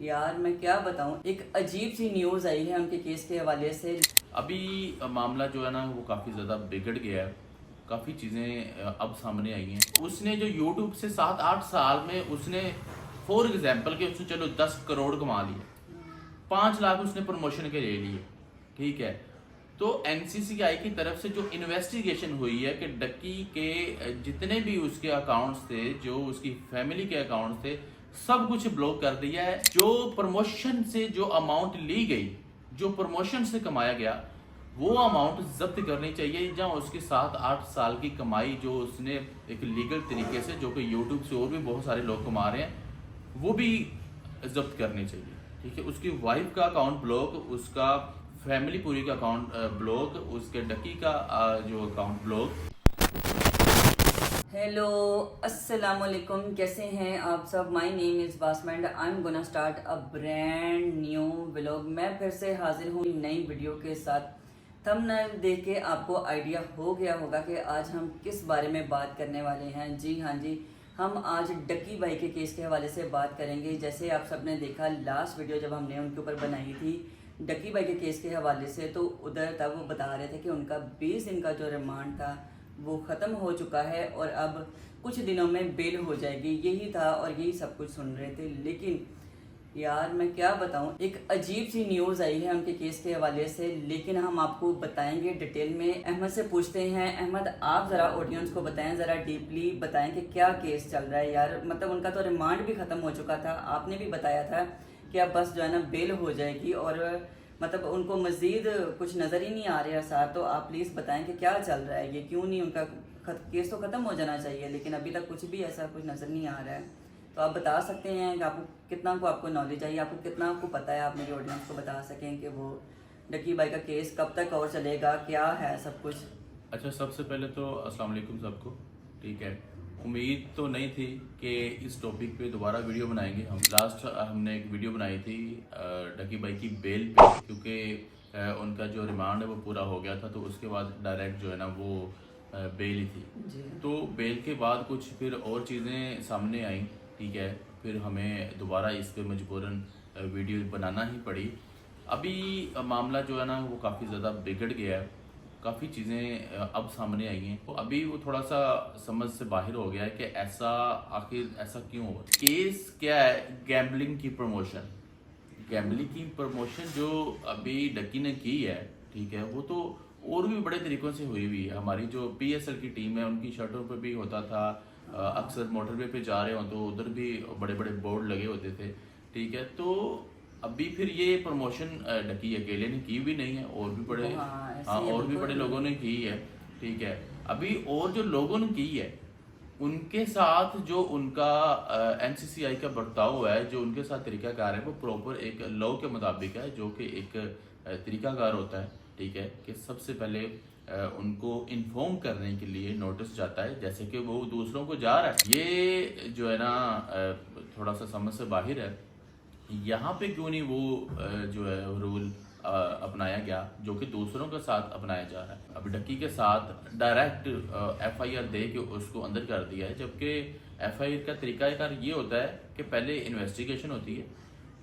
यार मैं क्या बताऊं, एक अजीब सी न्यूज आई है उनके केस के हवाले से। अभी मामला जो है ना वो काफ़ी ज़्यादा बिगड़ गया है। काफ़ी चीज़ें अब सामने आई हैं। उसने जो यूट्यूब से 7-8 साल में उसने फॉर एग्जांपल के उसने चलो 10 करोड़ कमा लिए, 5 लाख उसने प्रमोशन के ले लिए, ठीक है। तो एनसीसीआई की तरफ से जो इन्वेस्टिगेशन हुई है कि डक्की के जितने भी उसके अकाउंट्स थे, जो उसकी फैमिली के अकाउंट्स थे, सब कुछ ब्लॉक कर दिया है। जो प्रमोशन से जो अमाउंट ली गई, जो प्रमोशन से कमाया गया, वो अमाउंट जब्त करनी चाहिए। जहाँ उसके 7-8 साल की कमाई जो उसने एक लीगल तरीके से, जो कि यूट्यूब से और भी बहुत सारे लोग कमा रहे हैं, वो भी जब्त करनी चाहिए, ठीक है। उसकी वाइफ का अकाउंट ब्लॉक, उसका फैमिली पूरी का अकाउंट ब्लॉक, उसके डकी का जो अकाउंट ब्लॉक। हेलो, अस्सलाम वालेकुम, कैसे हैं आप सब। माय नेम इज़ बासमैंड, I am gonna start a brand new vlog. मैं फिर से हाजिर हूँ नई वीडियो के साथ। थंबनेल देख के आपको आइडिया हो गया होगा कि आज हम किस बारे में बात करने वाले हैं। जी हाँ जी, हम आज डक्की भाई के केस के हवाले से बात करेंगे। जैसे आप सबने देखा लास्ट वीडियो जब हमने उनके ऊपर बनाई थी डक्की भाई के केस के हवाले से, तो उधर तक वो बता रहे थे कि उनका 20 दिन का जो रिमांड था वो ख़त्म हो चुका है और अब कुछ दिनों में बेल हो जाएगी। यही था और यही सब कुछ सुन रहे थे। लेकिन यार मैं क्या बताऊं, एक अजीब सी न्यूज़ आई है उनके केस के हवाले से, लेकिन हम आपको बताएंगे डिटेल में। अहमद से पूछते हैं, अहमद आप ज़रा ऑडियंस को बताएं, ज़रा डीपली बताएं कि क्या केस चल रहा है। यार मतलब उनका तो रिमांड भी ख़त्म हो चुका था, आपने भी बताया था कि अब बस जो है ना बेल हो जाएगी और मतलब उनको मज़ीद कुछ नज़र ही नहीं आ रहा साथ। तो आप प्लीज़ बताएं कि क्या चल रहा है, ये क्यों नहीं, उनका केस तो ख़त्म हो जाना चाहिए लेकिन अभी तक कुछ भी ऐसा कुछ नज़र नहीं आ रहा है। तो आप बता सकते हैं कि आपको कितना को आपको नॉलेज है, आपको कितना आपको पता है, आप मेरी ऑडियंस को बता सकें कि वो डक्की भाई का केस कब तक और चलेगा, क्या है सब कुछ। अच्छा, सबसे पहले तो अस्सलाम वालेकुम सबको, ठीक है। उम्मीद तो नहीं थी कि इस टॉपिक पे दोबारा वीडियो बनाएंगे हम। लास्ट हमने एक वीडियो बनाई थी डकी भाई की बेल पे, क्योंकि उनका जो रिमांड है वो पूरा हो गया था, तो उसके बाद डायरेक्ट जो है ना वो बेल ही थी। जी तो बेल के बाद कुछ फिर और चीज़ें सामने आई, ठीक है। फिर हमें दोबारा इस पे मजबूरन वीडियो बनाना ही पड़ी। अभी मामला जो है ना वो काफ़ी ज़्यादा बिगड़ गया है। काफ़ी चीज़ें अब सामने आई हैं, तो अभी वो थोड़ा सा समझ से बाहर हो गया है कि ऐसा आखिर ऐसा क्यों हुआ। केस क्या है, गैम्बलिंग की प्रमोशन। गैम्बलिंग की प्रमोशन जो अभी डक्की ने की है, ठीक है, वो तो और भी बड़े तरीकों से हुई हुई है। हमारी जो पीएसएल की टीम है उनकी शर्टों पर भी होता था। अक्सर मोटरवे पे जा रहे हो तो उधर भी बड़े बड़े बोर्ड लगे होते थे, ठीक है। तो अभी फिर ये प्रमोशन डकी अकेले ने की भी नहीं है, और भी बड़े, हाँ हाँ, ऐसे ही है और भी बड़े बिल्कुल। लोगों ने की है, ठीक है। अभी और जो लोगों ने की है उनके साथ जो उनका एनसीसीआई का बर्ताव है, जो उनके साथ तरीकाकार है, वो प्रॉपर एक लॉ के मुताबिक है, जो कि एक तरीकाकार होता है, ठीक है। कि सबसे पहले उनको इन्फॉर्म करने के लिए नोटिस जाता है, जैसे कि वो दूसरों को जा रहा है। ये जो है ना थोड़ा सा समझ से बाहर है। यहाँ पे क्यों नहीं वो जो है रूल अपनाया गया जो कि दूसरों के साथ अपनाया जा रहा है। अब डक्की के साथ डायरेक्ट एफआईआर दे के उसको अंदर कर दिया है, जबकि एफआईआर का तरीकाकार ये होता है कि पहले इन्वेस्टिगेशन होती है,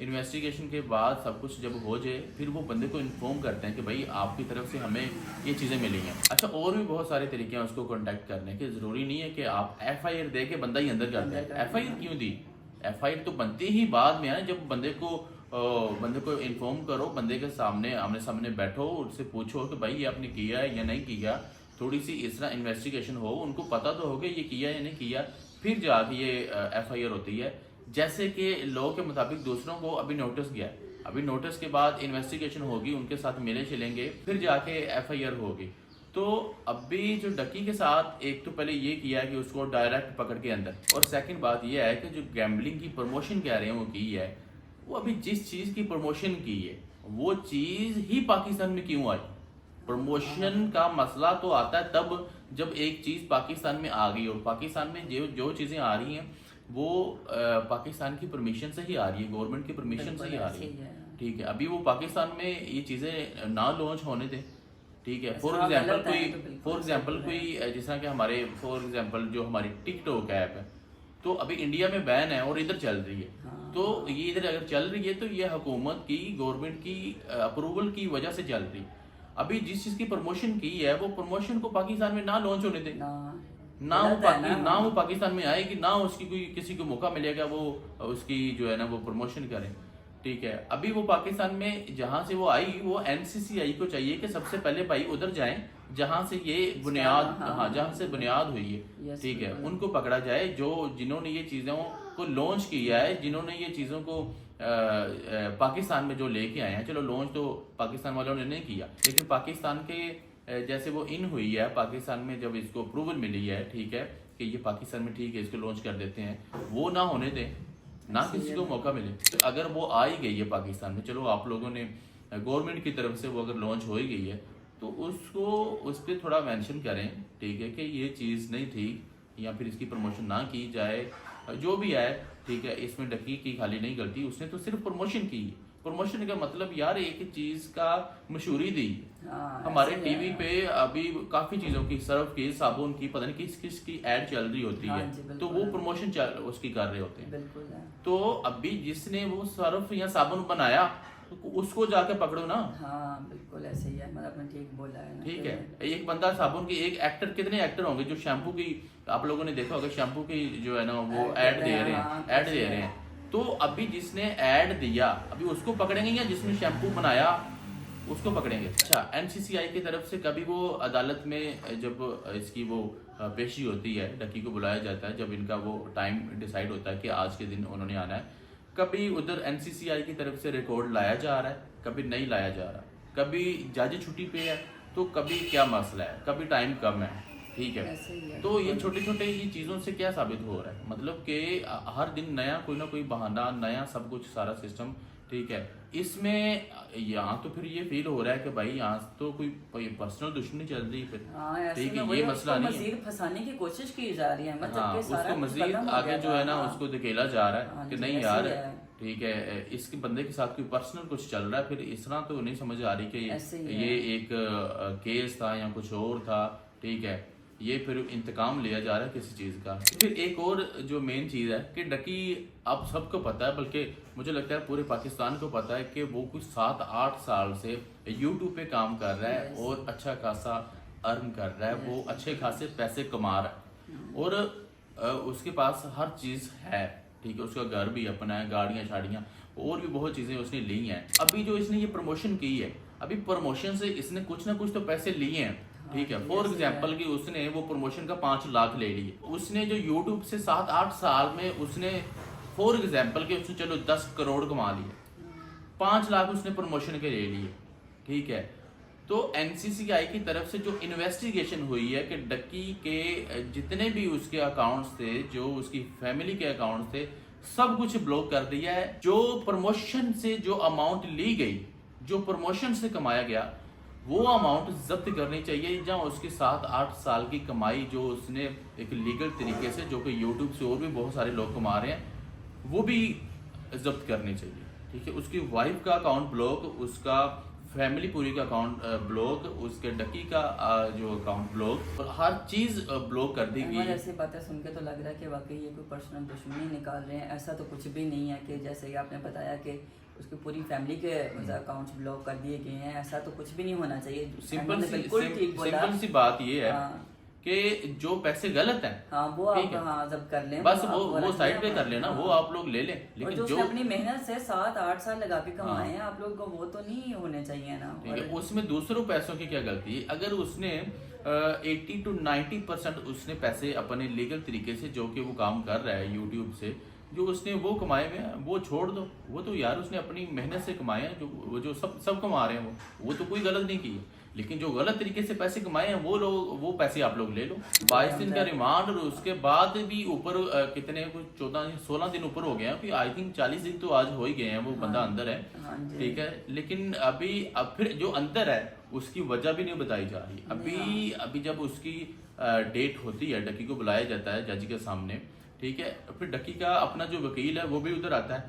इन्वेस्टिगेशन के बाद सब कुछ जब हो जाए फिर वो बंदे को इन्फॉर्म करते हैं कि भाई आपकी तरफ से हमें ये चीज़ें मिली हैं। अच्छा, और भी बहुत सारे तरीके हैं उसको कॉन्टैक्ट करने के। ज़रूरी नहीं है कि आप एफआईआर दे के बंदा ही अंदर कर दें। एफआईआर क्यों दी? एफआईआर तो बनती ही बाद में है, जब बंदे को इन्फॉर्म करो, बंदे के सामने आमने सामने बैठो, उससे पूछो कि भाई ये आपने किया है या नहीं किया। थोड़ी सी इस तरह इन्वेस्टिगेशन हो, उनको पता तो हो कि ये किया या नहीं किया, फिर जाके ये एफआईआर होती है। जैसे कि लॉ के मुताबिक दूसरों को अभी नोटिस गया, अभी नोटिस के बाद इन्वेस्टिगेशन होगी, उनके साथ मिले चलेंगे, फिर जाके एफआईआर होगी। तो अभी जो डक्की के साथ एक तो पहले ये किया है कि उसको डायरेक्ट पकड़ के अंदर, और सेकंड बात ये है कि जो गैम्बलिंग की प्रमोशन कह रहे हैं वो की है, वो अभी जिस चीज की प्रमोशन की है वो चीज ही पाकिस्तान में क्यों आई। प्रमोशन का मसला तो आता है तब जब एक चीज पाकिस्तान में आ गई, और पाकिस्तान में जो जो चीजें आ रही हैं वो पाकिस्तान की परमिशन से ही आ रही है, गवर्नमेंट की परमिशन से ही आ रही है, ठीक है। अभी वो पाकिस्तान में ये चीजें ना लॉन्च होने दें, ठीक है। फॉर हाँ एग्जाम्पल गलत है कोई तो बिल्कुल सही बोल रहे हैं। जिस तरह कि हमारे फॉर एग्जाम्पल जो हमारी टिकटॉक ऐप है, तो अभी इंडिया में बैन है और इधर चल रही है। हाँ। तो ये इधर अगर चल रही है तो ये हुकूमत की, गवर्नमेंट की अप्रूवल की वजह से चल रही है। अभी जिस चीज की प्रमोशन की है वो प्रमोशन को पाकिस्तान में ना लॉन्च होने दें, ना वो पाकिस्तान में आएगी, ना उसकी कोई किसी को मौका मिलेगा वो उसकी जो है ना वो प्रमोशन करें। ठीक है, अभी वो पाकिस्तान में जहां से वो आई, वो एनसीसीआई को चाहिए कि सबसे पहले भाई उधर जाएं जहां से ये बुनियाद, हाँ जहां से बुनियाद हुई है। ठीक है, उनको पकड़ा जाए जो जिन्होंने ये चीजों को लॉन्च किया है, जिन्होंने ये चीजों को पाकिस्तान में जो लेके आए हैं। चलो लॉन्च तो पाकिस्तान वालों ने नहीं किया, लेकिन पाकिस्तान के जैसे वो इन हुई है, पाकिस्तान में जब इसको अप्रूवल मिली है, ठीक है कि ये पाकिस्तान में ठीक है इसको लॉन्च कर देते हैं, वो ना होने दें, ना किसी को मौका मिले। तो अगर वो आ ही गई है पाकिस्तान में, चलो आप लोगों ने गवर्नमेंट की तरफ से वो अगर लॉन्च हो ही गई है तो उसको उस पर थोड़ा मेंशन करें, ठीक है कि ये चीज़ नहीं थी, या फिर इसकी प्रमोशन ना की जाए, जो भी है। ठीक है, इसमें डकी की खाली नहीं गलती, उसने तो सिर्फ प्रमोशन की। प्रमोशन का मतलब यार एक चीज का मशहूरी दी। हमारे टीवी पे अभी काफी चीजों की, सर्फ की, साबुन की, पता नहीं किस किस की एड चल रही होती है, तो वो प्रमोशन उसकी कर रहे होते हैं। तो अभी जिसने वो सर्फ या साबुन बनाया तो उसको जाके पकड़ो ना। हाँ बिल्कुल ऐसे ही है, मतलब आपने ठीक बोला है ना। ठीक है, एक बंदा साबुन की, एक एक्टर, कितने एक्टर होंगे जो शैम्पू की, आप लोगों ने देखा होगा शैम्पू की जो है ना वो एड दे रहे हैं। तो अभी जिसने ऐड दिया अभी उसको पकड़ेंगे या जिसने शैम्पू बनाया उसको पकड़ेंगे? अच्छा, एनसीसीआई की तरफ से कभी वो अदालत में जब इसकी वो पेशी होती है, डकी को बुलाया जाता है, जब इनका वो टाइम डिसाइड होता है कि आज के दिन उन्होंने आना है, कभी उधर एनसीसीआई की तरफ से रिकॉर्ड लाया जा रहा है, कभी नहीं लाया जा रहा, कभी जज छुट्टी पे है तो कभी क्या मसला है, कभी टाइम कम है। ठीक है, तो ये छोटे छोटे ये चीज़ों से क्या साबित हो रहा है, मतलब कि हर दिन नया कोई ना कोई बहाना, नया सब कुछ, सारा सिस्टम। ठीक है, इसमें यहाँ तो फिर ये फील हो रहा है कि भाई यहाँ तो कोई पर्सनल दुश्मनी चल रही है फिर। ठीक है, ये मसला नहीं है, मजीद फंसाने की कोशिश की जा रही है, मतलब हाँ, उसको मजीद आगे जो है ना उसको धकेला जा रहा है कि नहीं यार ठीक है इसके बंदे के साथ कोई पर्सनल कुछ चल रहा है। फिर इस तरह तो नहीं समझ आ रही कि ये एक केस था या कुछ और था। ठीक है, ये फिर इंतकाम लिया जा रहा है किसी चीज का। फिर एक और जो मेन चीज है कि डकी आप सबको पता है, बल्कि मुझे लगता है पूरे पाकिस्तान को पता है कि वो कुछ 7-8 साल से यूट्यूब पे काम कर रहा है और अच्छा खासा अर्न कर रहा है, वो अच्छे खासे पैसे कमा रहा है और उसके पास हर चीज है। ठीक है, उसका घर भी अपना है, गाड़ियां शाड़ियां और भी बहुत चीजें उसने ली हैं। अभी जो इसने ये प्रमोशन की है, अभी प्रमोशन से इसने कुछ ना कुछ तो पैसे लिए हैं। ठीक है, फॉर एग्जाम्पल कि उसने वो प्रमोशन का 5 लाख ले लिए, उसने जो यूट्यूब से 7-8 साल में उसने फॉर एग्जाम्पल के उसने चलो 10 करोड़ कमा लिए, 5 लाख उसने प्रमोशन के ले लिए। ठीक है, तो एनसीसीआई की तरफ से जो इन्वेस्टिगेशन हुई है कि डक्की के जितने भी उसके अकाउंट्स थे, जो उसकी फैमिली के अकाउंट्स थे, सब कुछ ब्लॉक कर दिया है। जो प्रमोशन से जो अमाउंट ली गई, जो प्रमोशन से कमाया गया, वो अमाउंट जब्त करनी चाहिए, जहां उसकी 7-8 साल की कमाई जो उसने एक लीगल तरीके से, जो कि यूट्यूब से और भी बहुत सारे लोग कमा रहे हैं, वो भी जब्त करनी चाहिए। ठीक है, उसकी वाइफ का अकाउंट ब्लॉक, उसका फैमिली पूरी का अकाउंट ब्लॉक, उसके डकी का जो अकाउंट ब्लॉक, और हर चीज ब्लॉक कर दी गई। ऐसी बातें सुन के तो लग रहा है कि वाकई ये कोई पर्सनल दुश्मनी निकाल रहे हैं। ऐसा तो कुछ भी नहीं है कि जैसे कि आपने बताया कि उसकी पूरी फैमिली के अकाउंट्स ब्लॉक कर दिए गए हैं, ऐसा तो कुछ भी नहीं होना चाहिए। सिंपल सी बात ये है कि जो पैसे गलत हैं, हाँ वो आप जब कर लें, बस वो साइड पे कर लेना, वो आप लोग ले लें। लेकिन जो अपनी मेहनत से 7-8 साल लगा के कमाए हैं, आप लोग को वो तो नहीं होने चाहिए ना। ठीक है, उसमें दूसरों पैसों की क्या गलती है? अगर उसने 80 to 90% उसने पैसे अपने लीगल तरीके से, जो कि वो काम कर रहा है यूट्यूब से, जो उसने वो कमाए हुए हैं, वो छोड़ दो। वो तो यार उसने अपनी मेहनत से कमाए हैं, जो सब कमा रहे हैं, वो तो कोई गलत नहीं की है। लेकिन जो गलत तरीके से पैसे कमाए हैं वो पैसे आप लोग ले लो। 22 दिन का रिमांड, और उसके बाद भी ऊपर कितने कुछ 14-16 दिन ऊपर हो गए हैं, आई थिंक 40 दिन तो आज हो ही गए हैं, वो बंदा अंदर है। ठीक है, लेकिन अब फिर जो अंदर है उसकी वजह भी नहीं बताई जा रही। अभी जब उसकी डेट होती है, डकी को बुलाया जाता है जज के सामने। ठीक है, फिर डकी का अपना जो वकील है वो भी उधर आता है,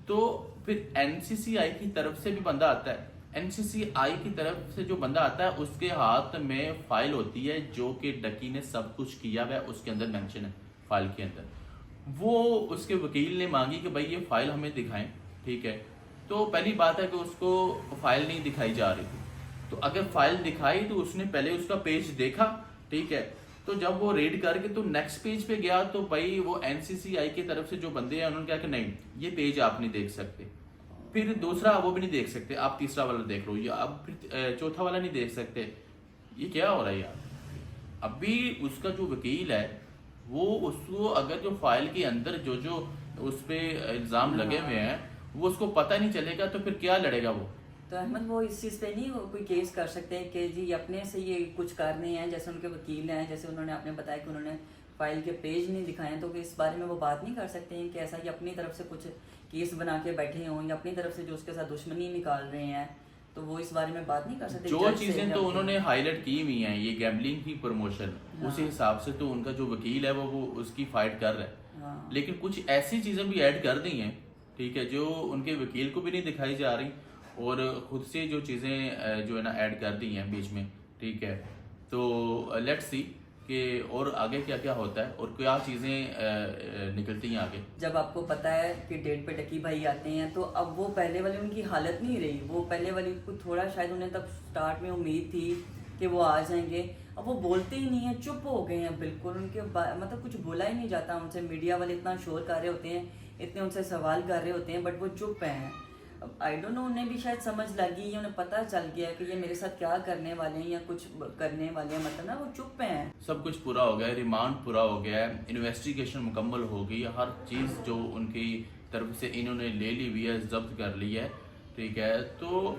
तो फिर एनसीसीआई की तरफ से भी बंदा आता है। एनसीसीआई की तरफ से जो बंदा आता है उसके हाथ में फाइल होती है, जो कि डकी ने सब कुछ किया हुआ है, उसके अंदर मेंशन है फाइल के अंदर। वो उसके वकील ने मांगी कि भाई ये फाइल हमें दिखाएं, ठीक है। तो पहली बात है कि उसको फाइल नहीं दिखाई जा रही थी। तो अगर फाइल दिखाई तो उसने पहले उसका पेज देखा, ठीक है। तो जब वो रीड करके तो नेक्स्ट पेज पे गया तो भाई वो एनसीसीआई की तरफ से जो बंदे हैं उन्होंने कहा कि नहीं ये पेज आप नहीं देख सकते। फिर दूसरा वो भी नहीं देख सकते, आप तीसरा वाला देख लो, या आप फिर चौथा वाला नहीं देख सकते। ये क्या हो रहा है यार। अभी उसका जो वकील है वो उसको अगर जो फाइल के अंदर जो जो उस पे इल्जाम लगे हुए हैं वो उसको पता नहीं चलेगा तो फिर क्या लड़ेगा वो। तो अहमद वो इस चीज़ पे नहीं वो कोई केस कर सकते हैं कि जी अपने से ये कुछ कर रहे हैं, जैसे उनके वकील हैं, जैसे उन्होंने आपने बताया कि उन्होंने फाइल के पेज नहीं दिखाए हैं, तो इस बारे में वो बात नहीं कर सकते हैं कि ऐसा कि अपनी तरफ से कुछ केस बना के बैठे हों या अपनी तरफ से जो उसके साथ दुश्मनी निकाल रहे हैं, तो वो इस बारे में बात नहीं कर सकते? जो जज से चीजें या तो फिर- उन्होंने हाईलाइट की हुई हैं, ये गैम्बलिंग की प्रमोशन, हाँ। उसी हिसाब से तो उनका जो वकील है वो उसकी फाइट कर रहा है। हाँ। लेकिन कुछ ऐसी चीजें भी ऐड कर दी हैं, ठीक है, जो उनके वकील को भी नहीं दिखाई जा रही और खुद से जो चीजें जो है ना ऐड कर दी हैं बीच में, ठीक है। तो लेट्स सी कि और आगे क्या क्या होता है और क्या चीजें निकलती हैं आगे। जब आपको पता है कि डेट पे डकी भाई आते हैं तो अब वो पहले वाली उनकी हालत नहीं रही, वो पहले वाली को थोड़ा शायद उन्हें तब स्टार्ट में उम्मीद थी कि वो आ जाएंगे, अब वो बोलते ही नहीं है, चुप हो गए हैं बिल्कुल। मतलब कुछ बोला ही नहीं जाता उनसे, मीडिया वाले इतना शोर कर रहे होते हैं, इतने उनसे सवाल कर रहे होते हैं, बट वो चुप हैं। अब आई डोंट नो उन्हें भी शायद समझ लगी या उन्हें पता चल गया कि ये मेरे साथ क्या करने वाले हैं या कुछ करने वाले हैं, मतलब ना वो चुप हैं। सब कुछ पूरा हो गया है, रिमांड पूरा हो गया है, इन्वेस्टिगेशन मुकम्मल हो गई है, हर चीज़ जो उनकी तरफ से इन्होंने ले ली हुई है, जब्त कर ली है, ठीक है। तो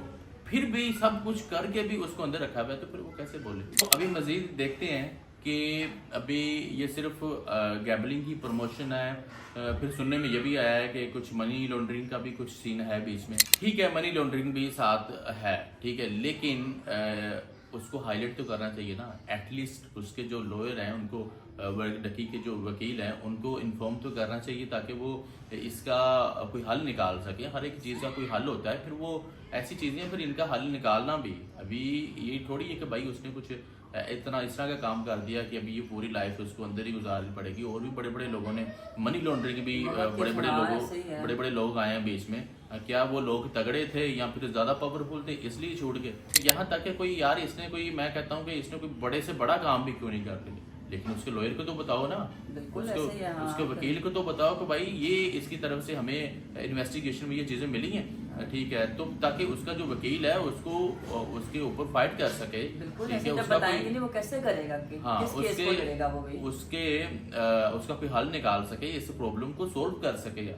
फिर भी सब कुछ करके भी उसको अंदर रखा हुआ है, तो फिर वो कैसे बोले। तो अभी मजीद देखते हैं कि अभी ये सिर्फ गैम्बलिंग की प्रमोशन है। फिर सुनने में ये भी आया है कि कुछ मनी लॉन्ड्रिंग का भी कुछ सीन है बीच में, ठीक है, मनी लॉन्ड्रिंग भी साथ है, ठीक है, लेकिन उसको हाईलाइट तो करना चाहिए ना। एटलीस्ट उसके जो लॉयर हैं उनको डकी के जो वकील हैं उनको इन्फॉर्म तो करना चाहिए ताकि वो इसका कोई हल निकाल सके। हर एक चीज़ का कोई हल होता है, फिर वो ऐसी चीज़ें फिर इनका हल निकालना भी। अभी ये थोड़ी है कि भाई उसने कुछ इतना इस तरह का काम कर दिया कि अभी ये पूरी लाइफ उसको अंदर ही गुजारनी पड़ेगी। और भी बड़े बड़े लोगों ने मनी लॉन्ड्रिंग भी बड़े बड़े लोग आए हैं बीच में। क्या वो लोग तगड़े थे या फिर ज्यादा पावरफुल थे इसलिए छोड़ के यहाँ तक कि कोई यार इसने कोई, मैं कहता हूँ कि इसने कोई बड़े से बड़ा काम भी क्यों नहीं कर लिया, लेकिन उसके लॉयर को तो बताओ ना, बिल्कुल ऐसे ही है, हाँ, उसके वकील को तो बताओ कि भाई ये इसकी तरफ से हमें इन्वेस्टिगेशन में ये चीजें मिली हैं, ठीक है, तो ताकि उसका जो वकील है उसको उसके ऊपर फाइट कर सके। बिल्कुल ठीक ऐसे है, जब उसका बताएंगे कोई, नहीं वो कैसे करेगा कि हाँ, किस केस को लड़ेगा वो भी। उसका कोई हल निकाल सके, इस प्रॉब्लम को सोल्व कर सके,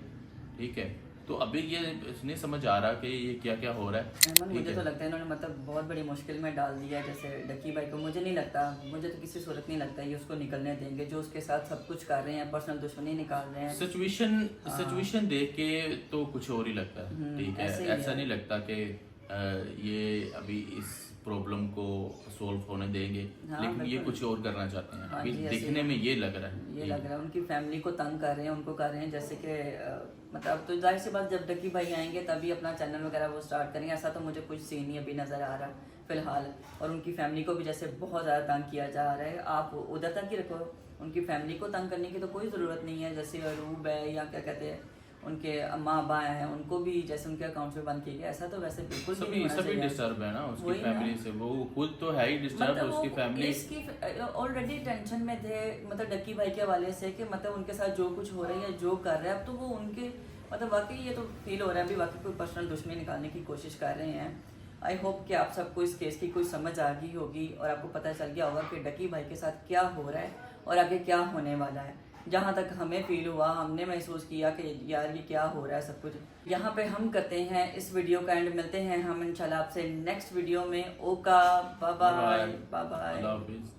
ठीक है। तो अभी ये नहीं समझ आ रहा कि ये क्या क्या हो रहा है। अहमद मुझे तो लगता है इन्होंने मतलब बहुत बड़ी मुश्किल में डाल दिया है। जैसे डकी भाई को मुझे नहीं लगता, मुझे तो किसी सूरत नहीं लगता ये उसको निकलने देंगे। जो उसके साथ सब कुछ कर रहे हैं, पर्सनल दुश्मनी निकाल रहे हैं, सिचुएशन देख के तो कुछ और ही लगता है, ठीक है। ऐसा नहीं लगता कि ये अभी इस प्रॉब्लम को सोल्व होने देंगे, लेकिन ये कुछ और करना चाहते हैं। अभी दिखने में ये लग रहा है, ये लग रहा है उनकी फैमिली को तंग कर रहे हैं, उनको कर रहे हैं जैसे कि मतलब तो जाहिर सी बात जब डकी भाई आएंगे तभी अपना चैनल वगैरह वो स्टार्ट करेंगे। ऐसा तो मुझे कुछ सीन नहीं अभी नज़र आ रहा फिलहाल। और उनकी फैमिली को भी जैसे बहुत ज़्यादा तंग किया जा रहा है, आप उधर तक ही रखो, उनकी फैमिली को तंग करने की तो कोई ज़रूरत नहीं है। जैसे अरूब है या क्या कहते हैं उनके अम्मा अब्बा हैं, उनको भी जैसे उनके अकाउंट में बंद किया गया, ऐसा तो वैसे बिल्कुल भी नहीं होना सभी चाहिए। डिस्टर्ब है ना उसकी वही ना। फैमिली से, वो खुद तो है ही डिस्टर्ब, मतलब उसकी वो फैमिली इसकी ऑलरेडी टेंशन में थे, मतलब डक्की भाई के हवाले से कि मतलब उनके साथ जो कुछ हो रहा है या जो कर रहा है, अब तो वो उनके मतलब वाकई ये तो फील हो रहा है अभी वाकई कोई पर्सनल दुश्मनी निकालने की कोशिश कर रहे हैं। आई होप कि आप सबको इस केस की कोई समझ आ गई होगी और आपको पता चल गया होगा कि डकी भाई के साथ क्या हो रहा है और आगे क्या होने वाला है। जहाँ तक हमें फील हुआ, हमने महसूस किया कि यार ये क्या हो रहा है सब कुछ। यहाँ पे हम करते हैं इस वीडियो का एंड, मिलते हैं हम इंशाल्लाह आपसे नेक्स्ट वीडियो में। ओका बाय बाय बाय बाय। अल्लाह हाफिज।